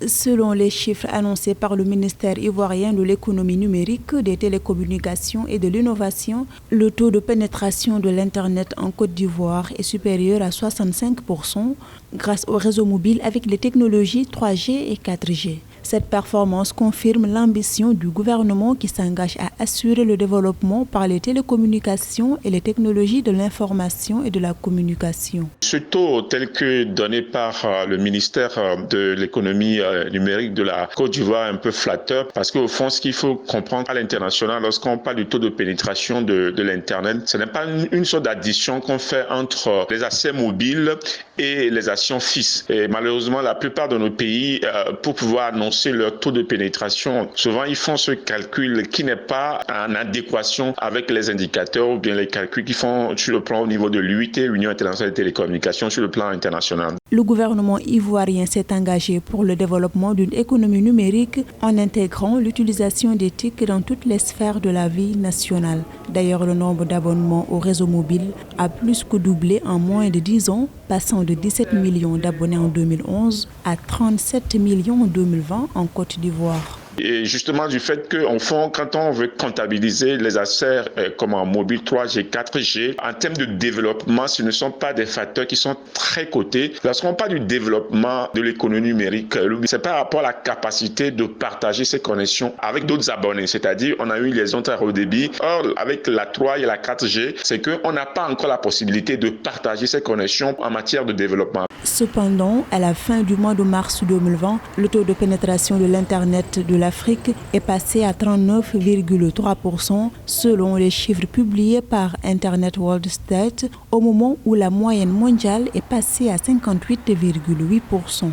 Selon les chiffres annoncés par le ministère ivoirien de l'économie numérique, des télécommunications et de l'innovation, le taux de pénétration de l'Internet en Côte d'Ivoire est supérieur à 65% grâce au réseau mobile avec les technologies 3G et 4G. Cette performance confirme l'ambition du gouvernement qui s'engage à assurer le développement par les télécommunications et les technologies de l'information et de la communication. Ce taux tel que donné par le ministère de l'économie numérique de la Côte d'Ivoire est un peu flatteur parce qu'au fond, ce qu'il faut comprendre à l'international, lorsqu'on parle du taux de pénétration de l'Internet, ce n'est pas une sorte d'addition qu'on fait entre les accès mobiles et les actions fixes. Et malheureusement, la plupart de nos pays, pour pouvoir annoncer leur taux de pénétration, souvent ils font ce calcul qui n'est pas en adéquation avec les indicateurs ou bien les calculs qu'ils font sur le plan au niveau de l'UIT, l'Union internationale des télécommunications, sur le plan international. Le gouvernement ivoirien s'est engagé pour le développement d'une économie numérique en intégrant l'utilisation des TIC dans toutes les sphères de la vie nationale. D'ailleurs, le nombre d'abonnements au réseau mobile a plus que doublé en moins de 10 ans, passant de 17 millions d'abonnés en 2011 à 37 millions en 2020 en Côte d'Ivoire. Et justement du fait qu'en fond, quand on veut comptabiliser les accès comme en mobile 3G, 4G, en termes de développement, ce ne sont pas des facteurs qui sont très cotés. Lorsqu'on parle du développement de l'économie numérique, c'est par rapport à la capacité de partager ces connexions avec d'autres abonnés. C'est-à-dire, on a eu les ondes à haut débit. Or, avec la 3 et la 4G, c'est qu'on n'a pas encore la possibilité de partager ces connexions en matière de développement. Cependant, à la fin du mois de mars 2020, le taux de pénétration de l'Internet de l'Afrique est passé à 39,3% selon les chiffres publiés par Internet World Stat, au moment où la moyenne mondiale est passée à 58,8%.